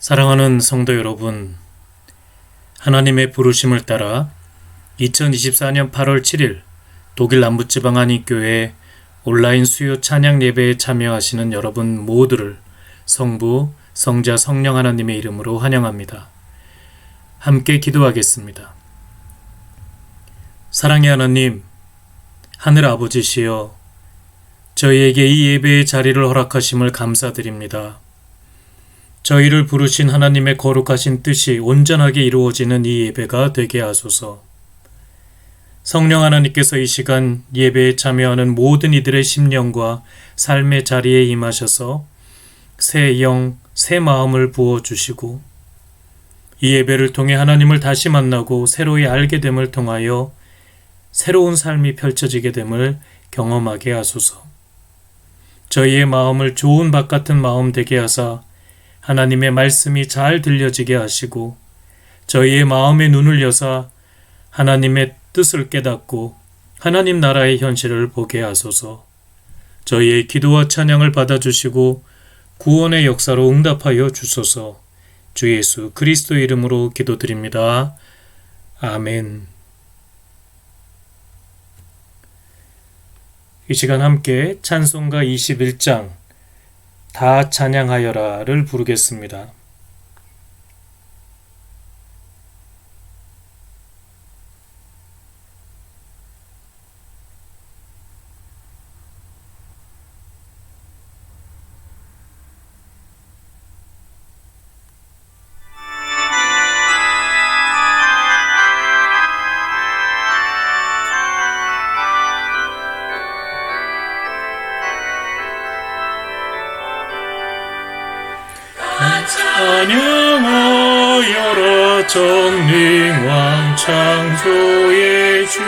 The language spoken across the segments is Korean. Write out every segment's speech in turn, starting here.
사랑하는 성도 여러분, 하나님의 부르심을 따라 2024년 8월 7일 독일 남부지방 한인교회 온라인 수요 찬양 예배에 참여하시는 여러분 모두를 성부, 성자, 성령 하나님의 이름으로 환영합니다. 함께 기도하겠습니다. 사랑의 하나님, 하늘 아버지시여, 저희에게 이 예배의 자리를 허락하심을 감사드립니다. 저희를 부르신 하나님의 거룩하신 뜻이 온전하게 이루어지는 이 예배가 되게 하소서. 성령 하나님께서 이 시간 예배에 참여하는 모든 이들의 심령과 삶의 자리에 임하셔서 새 영, 새 마음을 부어주시고 이 예배를 통해 하나님을 다시 만나고 새로이 알게 됨을 통하여 새로운 삶이 펼쳐지게 됨을 경험하게 하소서. 저희의 마음을 좋은 밭 같은 마음 되게 하사 하나님의 말씀이 잘 들려지게 하시고 저희의 마음의 눈을 여사 하나님의 뜻을 깨닫고 하나님 나라의 현실을 보게 하소서. 저희의 기도와 찬양을 받아주시고 구원의 역사로 응답하여 주소서. 주 예수 그리스도 이름으로 기도드립니다. 아멘. 이 시간 함께 찬송가 21장 다 찬양하여라를 부르겠습니다. 찬양하여라 전능왕 창조의 주께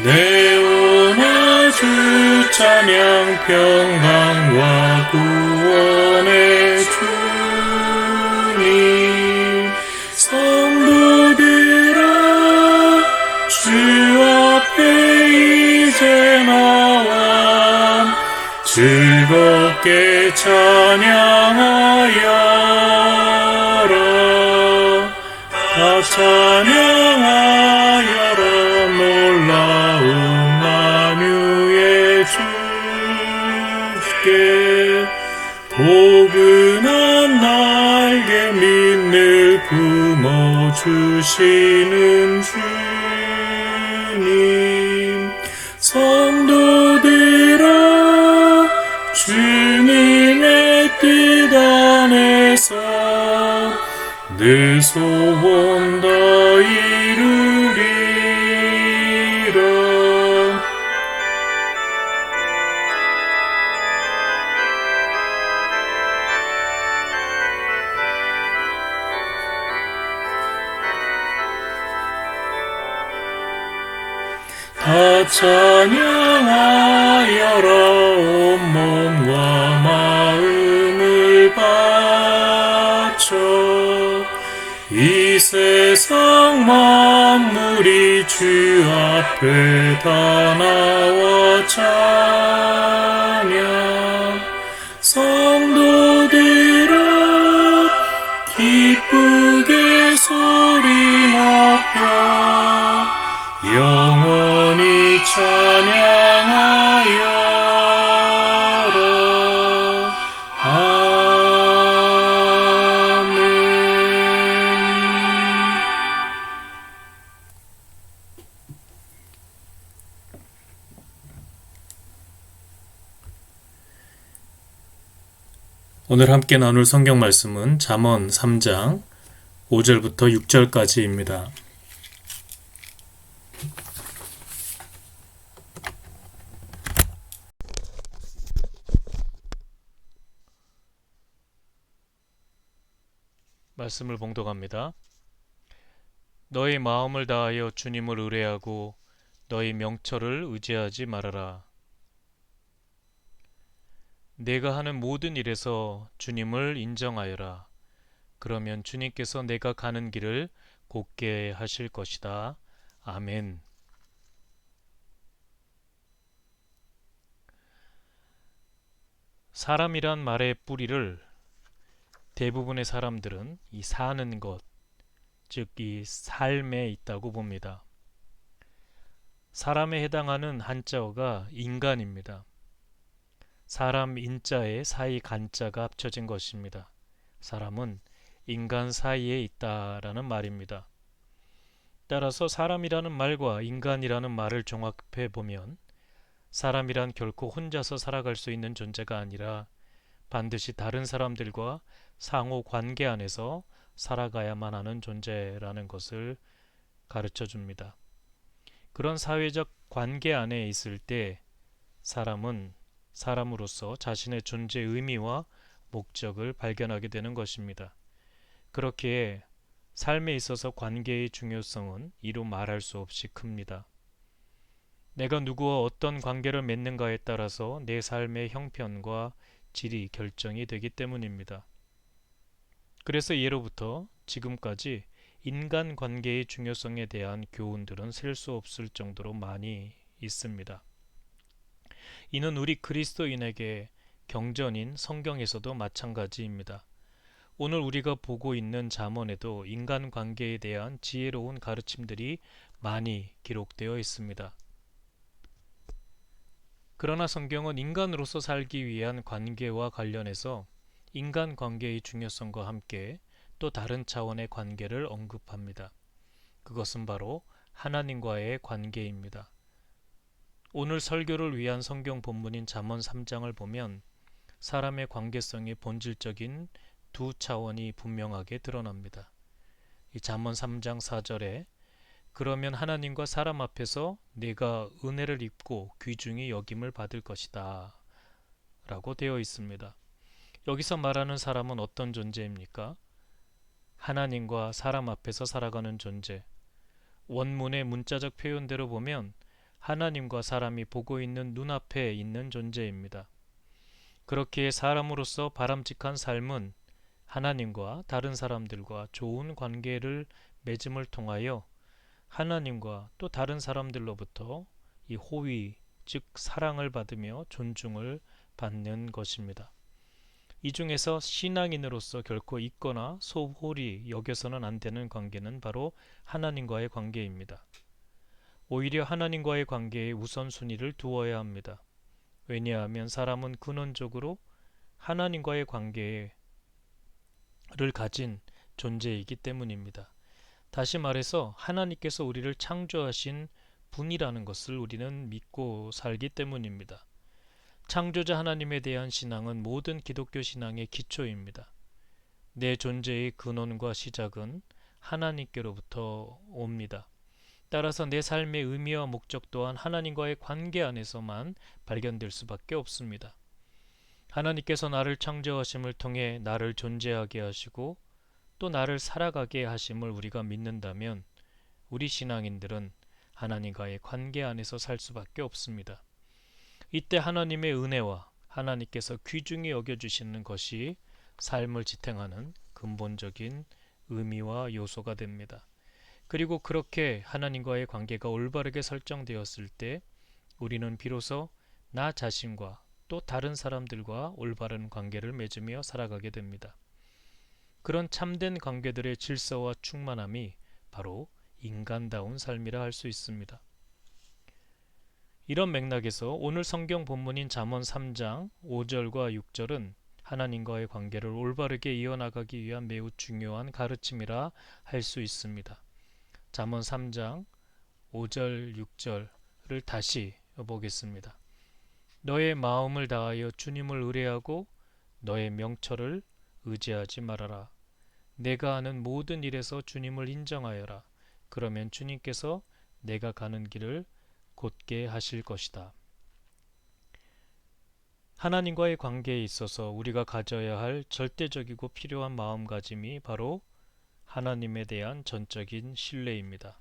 내오나 주 찬양 평강과 구원의 주님 성도들아 주 앞에 이제 나와 즐겁게 찬양하여라 다 찬양하여라 놀라운 만유의 주께 포근한 날개 민을 품어주시는 주님 성도들아 주님의 뜻 안에서 내 소원 다 이루리라. 다 찬양하여라 온몸과 마음을 바쳐 이 세상 만물이 주 앞에 다 나와 찬양 성도들아 기쁘게 소리 높여 영원히 찬양하여라. 아멘. 오늘 함께 나눌 성경 말씀은 잠언 3장 5절부터 6절까지입니다. 말씀을 봉독합니다. 너희 마음을 다하여 주님을 의뢰하고 너희 명철을 의지하지 말아라. 내가 하는 모든 일에서 주님을 인정하여라. 그러면 주님께서 내가 가는 길을 곧게 하실 것이다. 아멘. 사람이란 말의 뿌리를 대부분의 사람들은 이 사는 것, 즉 이 삶에 있다고 봅니다. 사람에 해당하는 한자어가 인간입니다. 사람 인자에 사이 간자가 합쳐진 것입니다. 사람은 인간 사이에 있다라는 말입니다. 따라서 사람이라는 말과 인간이라는 말을 종합해 보면 사람이란 결코 혼자서 살아갈 수 있는 존재가 아니라 반드시 다른 사람들과 상호 관계 안에서 살아가야만 하는 존재라는 것을 가르쳐 줍니다. 그런 사회적 관계 안에 있을 때 사람은 사람으로서 자신의 존재의 의미와 목적을 발견하게 되는 것입니다. 그렇기에 삶에 있어서 관계의 중요성은 이루 말할 수 없이 큽니다. 내가 누구와 어떤 관계를 맺는가에 따라서 내 삶의 형편과 질이 결정이 되기 때문입니다. 그래서 예로부터 지금까지 인간관계의 중요성에 대한 교훈들은 셀 수 없을 정도로 많이 있습니다. 이는 우리 그리스도인에게 경전인 성경에서도 마찬가지입니다. 오늘 우리가 보고 있는 잠언에도 인간관계에 대한 지혜로운 가르침들이 많이 기록되어 있습니다. 그러나 성경은 인간으로서 살기 위한 관계와 관련해서 인간관계의 중요성과 함께 또 다른 차원의 관계를 언급합니다. 그것은 바로 하나님과의 관계입니다. 오늘 설교를 위한 성경 본문인 잠언 3장을 보면 사람의 관계성의 본질적인 두 차원이 분명하게 드러납니다. 이 잠언 3장 4절에 그러면 하나님과 사람 앞에서 네가 은혜를 입고 귀중히 여김을 받을 것이다 라고 되어 있습니다. 여기서 말하는 사람은 어떤 존재입니까? 하나님과 사람 앞에서 살아가는 존재. 원문의 문자적 표현대로 보면 하나님과 사람이 보고 있는 눈앞에 있는 존재입니다. 그렇기에 사람으로서 바람직한 삶은 하나님과 다른 사람들과 좋은 관계를 맺음을 통하여 하나님과 또 다른 사람들로부터 이 호의, 즉 사랑을 받으며 존중을 받는 것입니다. 이 중에서 신앙인으로서 결코 잊거나 소홀히 여겨서는 안 되는 관계는 바로 하나님과의 관계입니다. 오히려 하나님과의 관계에 우선순위를 두어야 합니다. 왜냐하면 사람은 근원적으로 하나님과의 관계를 가진 존재이기 때문입니다. 다시 말해서 하나님께서 우리를 창조하신 분이라는 것을 우리는 믿고 살기 때문입니다. 창조자 하나님에 대한 신앙은 모든 기독교 신앙의 기초입니다. 내 존재의 근원과 시작은 하나님께로부터 옵니다. 따라서 내 삶의 의미와 목적 또한 하나님과의 관계 안에서만 발견될 수밖에 없습니다. 하나님께서 나를 창조하심을 통해 나를 존재하게 하시고 또 나를 살아가게 하심을 우리가 믿는다면 우리 신앙인들은 하나님과의 관계 안에서 살 수밖에 없습니다. 이때 하나님의 은혜와 하나님께서 귀중히 여겨주시는 것이 삶을 지탱하는 근본적인 의미와 요소가 됩니다. 그리고 그렇게 하나님과의 관계가 올바르게 설정되었을 때 우리는 비로소 나 자신과 또 다른 사람들과 올바른 관계를 맺으며 살아가게 됩니다. 그런 참된 관계들의 질서와 충만함이 바로 인간다운 삶이라 할 수 있습니다. 이런 맥락에서 오늘 성경 본문인 잠언 3장 5절과 6절은 하나님과의 관계를 올바르게 이어나가기 위한 매우 중요한 가르침이라 할 수 있습니다. 잠언 3장 5절 6절을 다시 보겠습니다. 너의 마음을 다하여 주님을 의뢰하고 너의 명철을 의지하지 말아라. 내가 하는 모든 일에서 주님을 인정하여라. 그러면 주님께서 내가 가는 길을 곧게 하실 것이다. 하나님과의 관계에 있어서 우리가 가져야 할 절대적이고 필요한 마음가짐이 바로 하나님에 대한 전적인 신뢰입니다.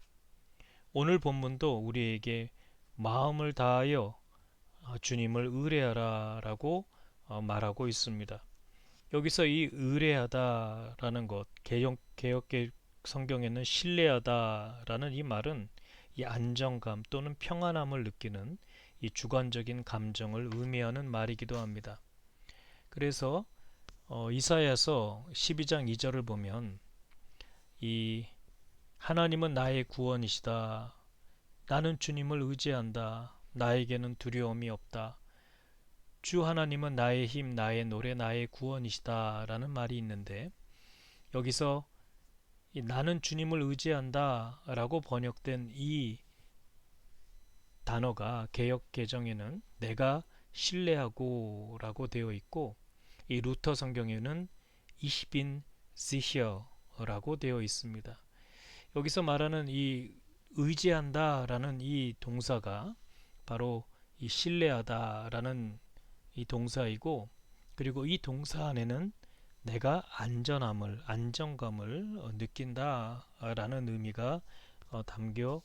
오늘 본문도 우리에게 마음을 다하여 주님을 의뢰하라 라고 말하고 있습니다. 여기서 이 의뢰하다라는 것, 개역의 성경에는 신뢰하다라는 이 말은 이 안정감 또는 평안함을 느끼는 이 주관적인 감정을 의미하는 말이기도 합니다. 그래서 이사야서 12장 2절을 보면 이 하나님은 나의 구원이시다. 나는 주님을 의지한다. 나에게는 두려움이 없다. 주 하나님은 나의 힘, 나의 노래, 나의 구원이시다. 라는 말이 있는데 여기서 이 나는 주님을 의지한다 라고 번역된 이 단어가 개역 개정에는 내가 신뢰하고 라고 되어 있고 이 루터 성경에는 Ich bin sicher 라고 되어 있습니다. 여기서 말하는 이 의지한다 라는 이 동사가 바로 이 신뢰하다 라는 이 동사이고 그리고 이 동사 안에는 내가 안정감을 느낀다 라는 의미가 담겨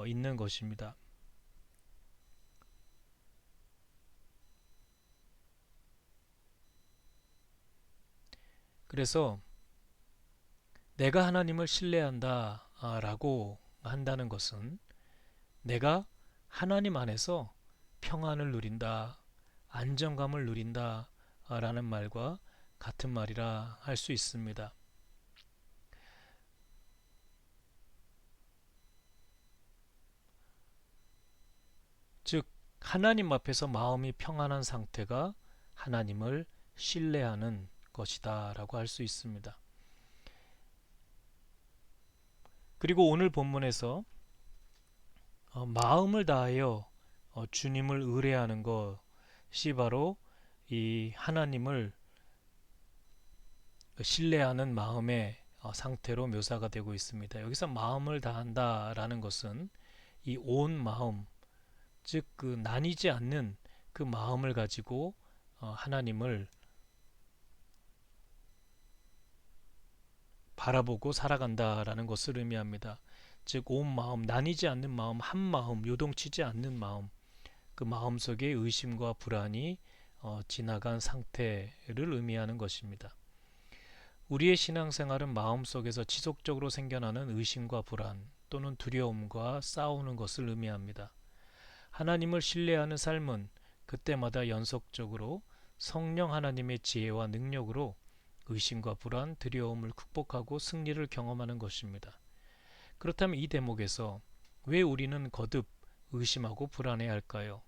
있는 것입니다. 그래서 내가 하나님을 신뢰한다 라고 한다는 것은 내가 하나님 안에서 평안을 누린다, 안정감을 누린다 라는 말과 같은 말이라 할 수 있습니다. 즉 하나님 앞에서 마음이 평안한 상태가 하나님을 신뢰하는 것이다 라고 할 수 있습니다. 그리고 오늘 본문에서 마음을 다하여 주님을 의뢰하는 것이 바로 이 하나님을 신뢰하는 마음의 상태로 묘사가 되고 있습니다. 여기서 마음을 다한다 라는 것은 이 온 마음, 즉 그 나뉘지 않는 그 마음을 가지고 하나님을 바라보고 살아간다라는 것을 의미합니다. 즉 온 마음, 나뉘지 않는 마음, 한 마음, 요동치지 않는 마음, 그 마음 속에 의심과 불안이 지나간 상태를 의미하는 것입니다. 우리의 신앙생활은 마음속에서 지속적으로 생겨나는 의심과 불안 또는 두려움과 싸우는 것을 의미합니다. 하나님을 신뢰하는 삶은 그때마다 연속적으로 성령 하나님의 지혜와 능력으로 의심과 불안, 두려움을 극복하고 승리를 경험하는 것입니다. 그렇다면 이 대목에서 왜 우리는 거듭 의심하고 불안해야 할까요?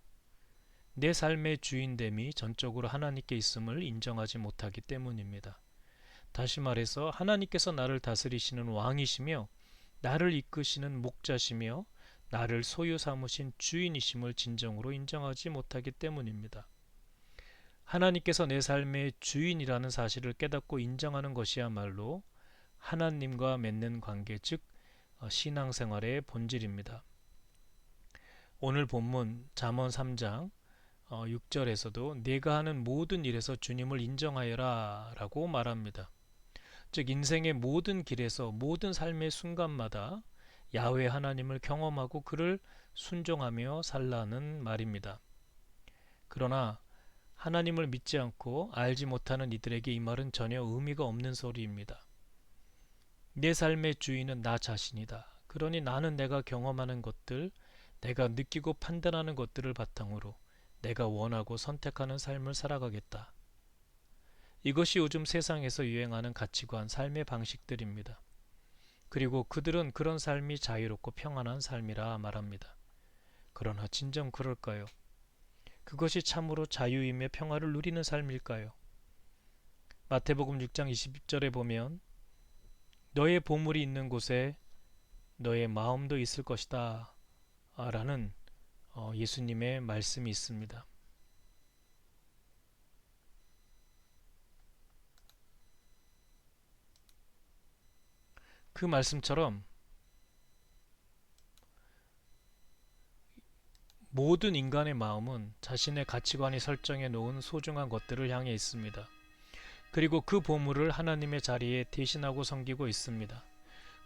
내 삶의 주인됨이 전적으로 하나님께 있음을 인정하지 못하기 때문입니다. 다시 말해서 하나님께서 나를 다스리시는 왕이시며 나를 이끄시는 목자시며 나를 소유 삼으신 주인이심을 진정으로 인정하지 못하기 때문입니다. 하나님께서 내 삶의 주인이라는 사실을 깨닫고 인정하는 것이야말로 하나님과 맺는 관계, 즉 신앙생활의 본질입니다. 오늘 본문 잠언 3장 6절에서도 내가 하는 모든 일에서 주님을 인정하여라 라고 말합니다. 즉 인생의 모든 길에서 모든 삶의 순간마다 야훼 하나님을 경험하고 그를 순종하며 살라는 말입니다. 그러나 하나님을 믿지 않고 알지 못하는 이들에게 이 말은 전혀 의미가 없는 소리입니다. 내 삶의 주인은 나 자신이다. 그러니 나는 내가 경험하는 것들, 내가 느끼고 판단하는 것들을 바탕으로 내가 원하고 선택하는 삶을 살아가겠다. 이것이 요즘 세상에서 유행하는 가치관, 삶의 방식들입니다. 그리고 그들은 그런 삶이 자유롭고 평안한 삶이라 말합니다. 그러나 진정 그럴까요? 그것이 참으로 자유이며 평화를 누리는 삶일까요? 마태복음 6장 20절에 보면 너의 보물이 있는 곳에 너의 마음도 있을 것이다 라는 예수님의 말씀이 있습니다. 그 말씀처럼 모든 인간의 마음은 자신의 가치관이 설정해 놓은 소중한 것들을 향해 있습니다. 그리고 그 보물을 하나님의 자리에 대신하고 섬기고 있습니다.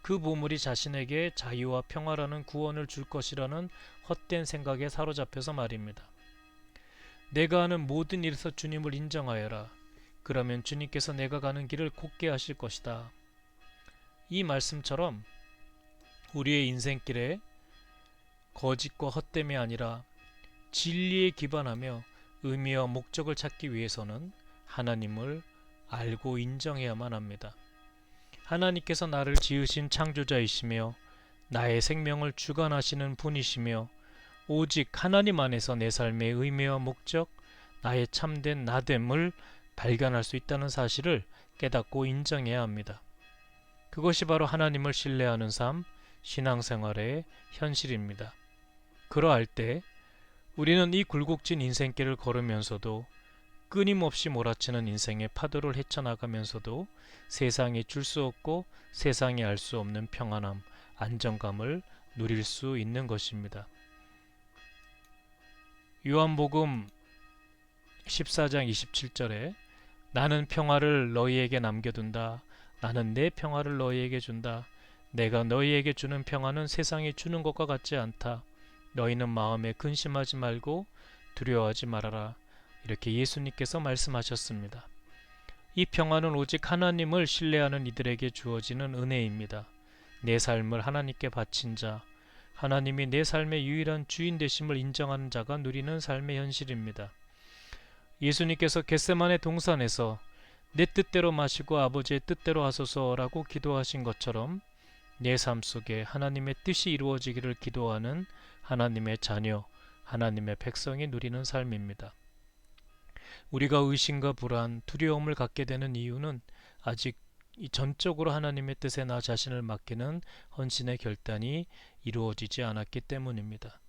그 보물이 자신에게 자유와 평화라는 구원을 줄 것이라는 헛된 생각에 사로잡혀서 말입니다. 내가 하는 모든 일에서 주님을 인정하여라. 그러면 주님께서 내가 가는 길을 곧게 하실 것이다. 이 말씀처럼 우리의 인생길에 거짓과 헛됨이 아니라 진리에 기반하며 의미와 목적을 찾기 위해서는 하나님을 알고 인정해야만 합니다. 하나님께서 나를 지으신 창조자이시며 나의 생명을 주관하시는 분이시며 오직 하나님 안에서 내 삶의 의미와 목적, 나의 참된 나됨을 발견할 수 있다는 사실을 깨닫고 인정해야 합니다. 그것이 바로 하나님을 신뢰하는 삶, 신앙생활의 현실입니다. 그러할 때 우리는 이 굴곡진 인생길을 걸으면서도 끊임없이 몰아치는 인생의 파도를 헤쳐나가면서도 세상이 줄 수 없고 세상이 알 수 없는 평안함, 안정감을 누릴 수 있는 것입니다. 요한복음 14장 27절에 나는 평화를 너희에게 남겨둔다. 나는 내 평화를 너희에게 준다. 내가 너희에게 주는 평화는 세상이 주는 것과 같지 않다. 너희는 마음에 근심하지 말고 두려워하지 말아라. 이렇게 예수님께서 말씀하셨습니다. 이 평화는 오직 하나님을 신뢰하는 이들에게 주어지는 은혜입니다. 내 삶을 하나님께 바친 자, 하나님이 내 삶의 유일한 주인 되심을 인정하는 자가 누리는 삶의 현실입니다. 예수님께서 겟세마네 동산에서 내 뜻대로 마시고 아버지의 뜻대로 하소서라고 기도하신 것처럼 내 삶 속에 하나님의 뜻이 이루어지기를 기도하는 하나님의 자녀, 하나님의 백성이 누리는 삶입니다. 우리가 의심과 불안, 두려움을 갖게 되는 이유는 아직 전적으로 하나님의 뜻에 나 자신을 맡기는 헌신의 결단이 이루어지지 않았기 때문입니다.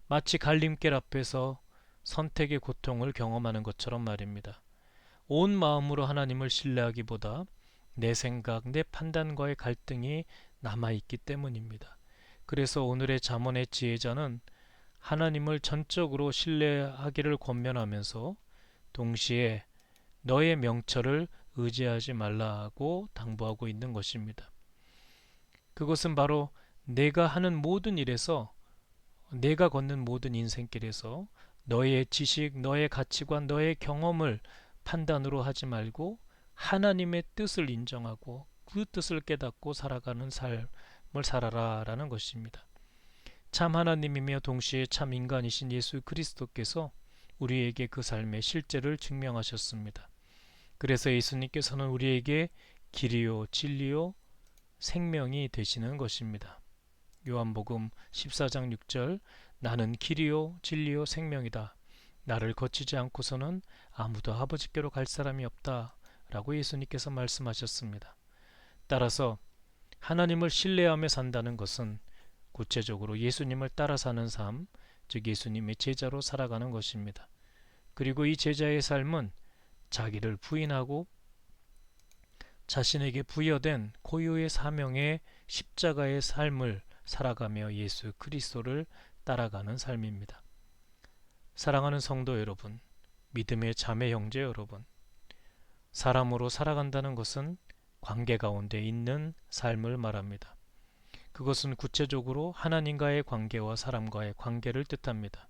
마치 갈림길 앞에서 선택의 고통을 경험하는 것처럼 말입니다. 온 마음으로 하나님을 신뢰하기보다 내 생각, 내 판단과의 갈등이 남아있기 때문입니다. 그래서 오늘의 잠언의 지혜자는 하나님을 전적으로 신뢰하기를 권면하면서 동시에 너의 명철을 의지하지 말라고 당부하고 있는 것입니다. 그것은 바로 내가 하는 모든 일에서, 내가 걷는 모든 인생길에서 너의 지식, 너의 가치관, 너의 경험을 판단으로 하지 말고 하나님의 뜻을 인정하고 그 뜻을 깨닫고 살아가는 삶을 살아라 라는 것입니다. 참 하나님이며 동시에 참 인간이신 예수 그리스도께서 우리에게 그 삶의 실제를 증명하셨습니다. 그래서 예수님께서는 우리에게 길이요 진리요 생명이 되시는 것입니다. 요한복음 14장 6절 나는 길이요 진리요 생명이다. 나를 거치지 않고서는 아무도 아버지께로 갈 사람이 없다 라고 예수님께서 말씀하셨습니다. 따라서 하나님을 신뢰하며 산다는 것은 구체적으로 예수님을 따라 사는 삶, 즉 예수님의 제자로 살아가는 것입니다. 그리고 이 제자의 삶은 자기를 부인하고 자신에게 부여된 고유의 사명의 십자가의 삶을 살아가며 예수 그리스도를 따라가는 삶입니다. 사랑하는 성도 여러분, 믿음의 자매 형제 여러분, 사람으로 살아간다는 것은 관계 가운데 있는 삶을 말합니다. 그것은 구체적으로 하나님과의 관계와 사람과의 관계를 뜻합니다.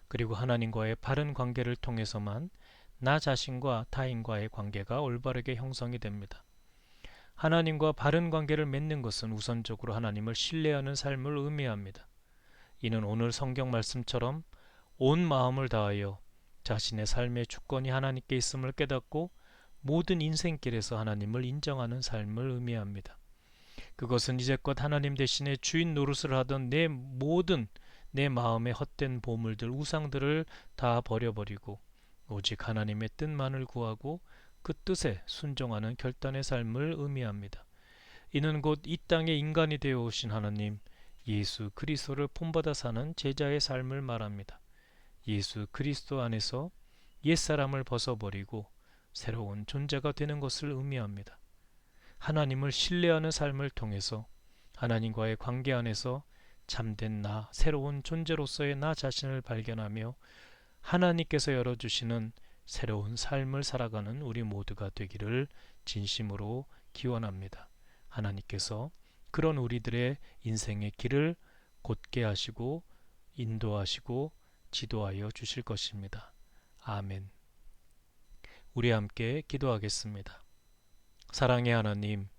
그리고 하나님과의 바른 관계를 통해서만 나 자신과 타인과의 관계가 올바르게 형성이 됩니다. 하나님과 바른 관계를 맺는 것은 우선적으로 하나님을 신뢰하는 삶을 의미합니다. 이는 오늘 성경 말씀처럼 온 마음을 다하여 자신의 삶의 주권이 하나님께 있음을 깨닫고 모든 인생길에서 하나님을 인정하는 삶을 의미합니다. 그것은 이제껏 하나님 대신에 주인 노릇을 하던 내 마음의 헛된 보물들, 우상들을 다 버려버리고 오직 하나님의 뜻만을 구하고 그 뜻에 순종하는 결단의 삶을 의미합니다. 이는 곧 이 땅에 인간이 되어 오신 하나님, 예수 그리스도를 본받아 사는 제자의 삶을 말합니다. 예수 그리스도 안에서 옛사람을 벗어버리고 새로운 존재가 되는 것을 의미합니다. 하나님을 신뢰하는 삶을 통해서 하나님과의 관계 안에서 참된 나, 새로운 존재로서의 나 자신을 발견하며 하나님께서 열어주시는 새로운 삶을 살아가는 우리 모두가 되기를 진심으로 기원합니다. 하나님께서 그런 우리들의 인생의 길을 곧게 하시고 인도하시고 지도하여 주실 것입니다. 아멘. 우리 함께 기도하겠습니다. 사랑의 하나님,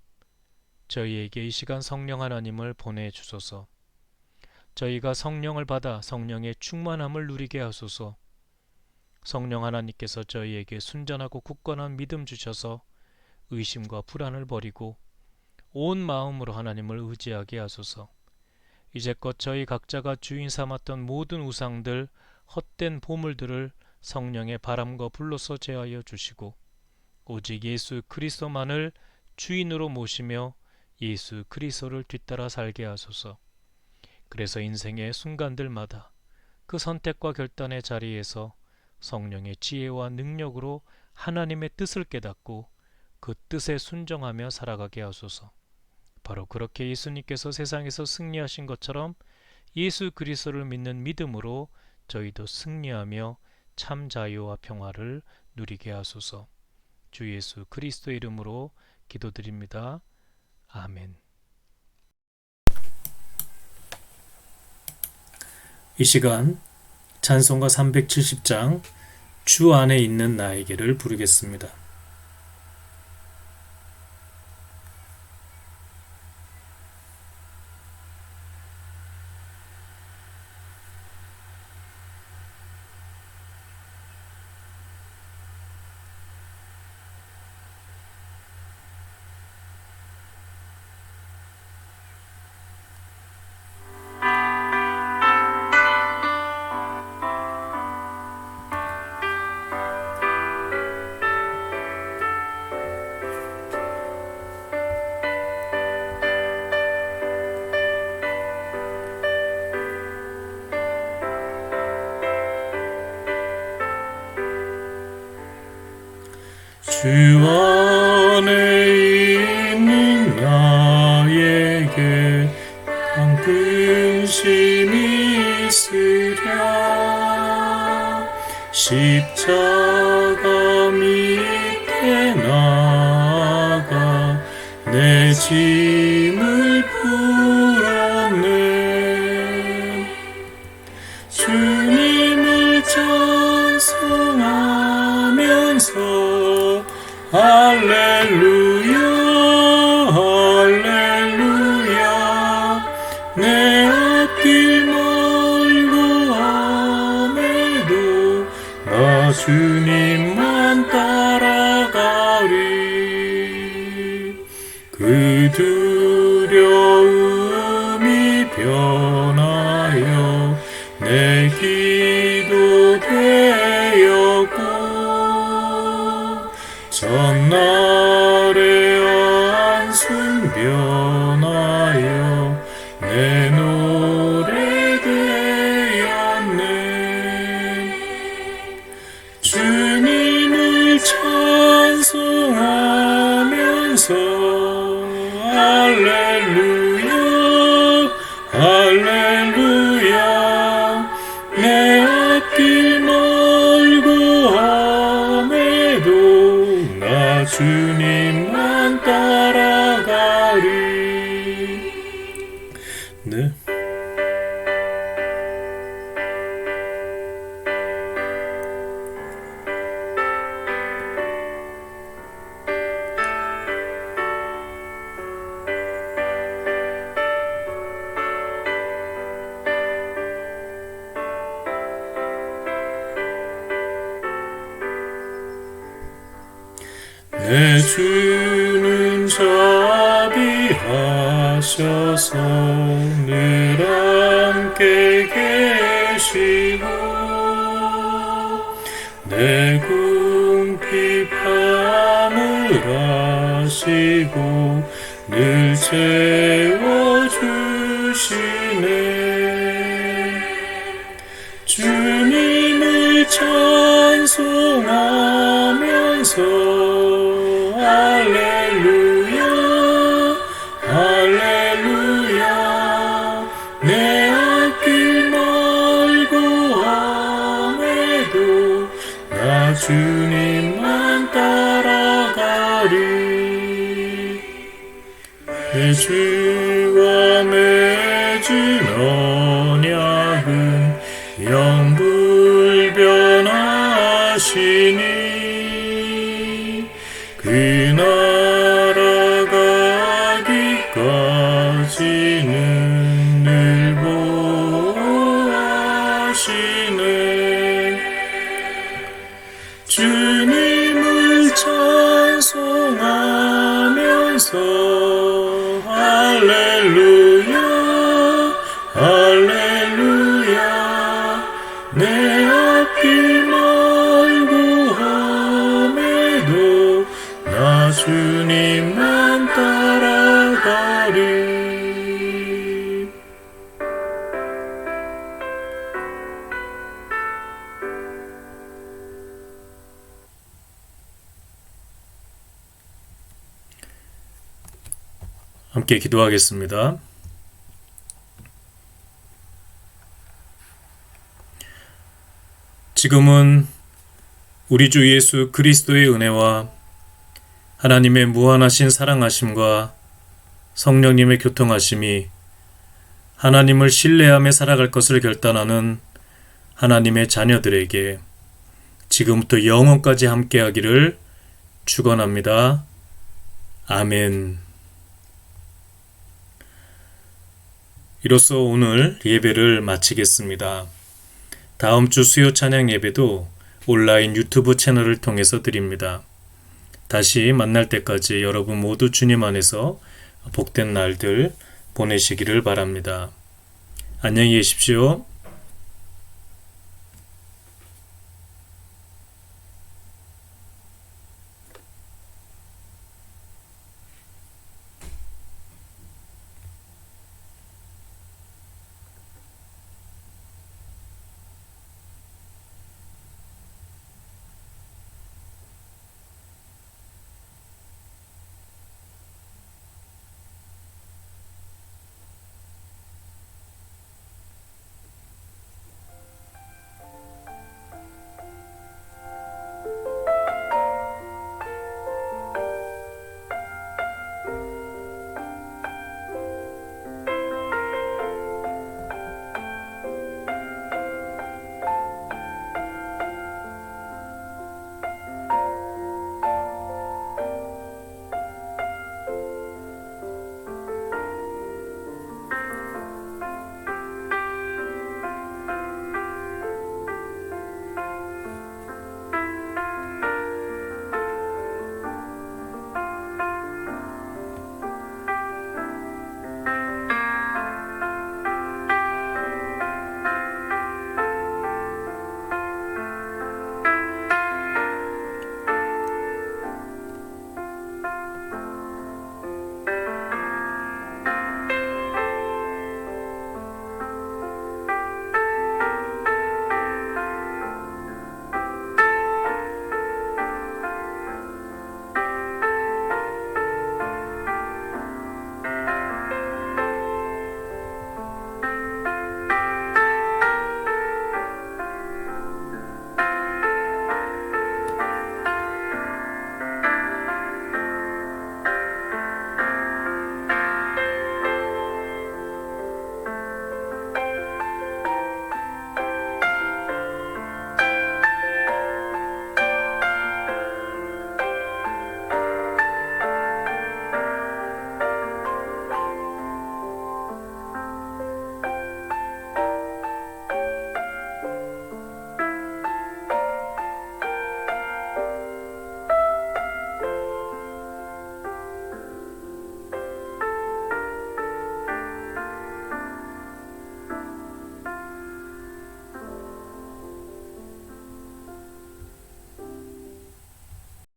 저희에게 이 시간 성령 하나님을 보내주소서. 저희가 성령을 받아 성령의 충만함을 누리게 하소서. 성령 하나님께서 저희에게 순전하고 굳건한 믿음 주셔서 의심과 불안을 버리고 온 마음으로 하나님을 의지하게 하소서. 이제껏 저희 각자가 주인 삼았던 모든 우상들, 헛된 보물들을 성령의 바람과 불로서 제하여 주시고 오직 예수 그리스도만을 주인으로 모시며 예수 그리스도를 뒤따라 살게 하소서. 그래서 인생의 순간들마다 그 선택과 결단의 자리에서 성령의 지혜와 능력으로 하나님의 뜻을 깨닫고 그 뜻에 순종하며 살아가게 하소서. 바로 그렇게 예수님께서 세상에서 승리하신 것처럼 예수 그리스도를 믿는 믿음으로 저희도 승리하며 참 자유와 평화를 누리게 하소서. 주 예수 그리스도의 이름으로 기도드립니다. 아멘. 이 시간 찬송가 370장 주 안에 있는 나에게를 부르겠습니다. 주 안에 있는 나에게 한 근심이 있으랴. 십자가 밑에 나가 내 짐을 풀었네. 주님을 찬송하면서 할렐루야 할렐루야. 내 앞길 멀고 험해도 나 주님만 따라가리. 그 두려움이 변하여 내 기도 되었고 전날의 안순 변하여 내 노래 되었네. 주님을 찬송하면서 할렐루야 할렐루야. 내 앞길 멀고 험해도 나 주님만 따라가리. 네. 내 주는 자비하셔서 늘 함께 계시고 내 궁핍함을 아시고 늘 채워주시네. 주님을 찬송하면서 할렐루야 할렐루야. 내 앞길 멀고 험해도 나 주님만 따라가리. 내 주와 맺은 언약은 영불변하시니 그 나라 가기까지는 늘 보호하시네. 함께 기도하겠습니다. 지금은 우리 주 예수 그리스도의 은혜와 하나님의 무한하신 사랑하심과 성령님의 교통하심이 하나님을 신뢰하며 살아갈 것을 결단하는 하나님의 자녀들에게 지금부터 영원까지 함께하기를 축원합니다. 아멘. 이로써 오늘 예배를 마치겠습니다. 다음 주 수요 찬양 예배도 온라인 유튜브 채널을 통해서 드립니다. 다시 만날 때까지 여러분 모두 주님 안에서 복된 날들 보내시기를 바랍니다. 안녕히 계십시오.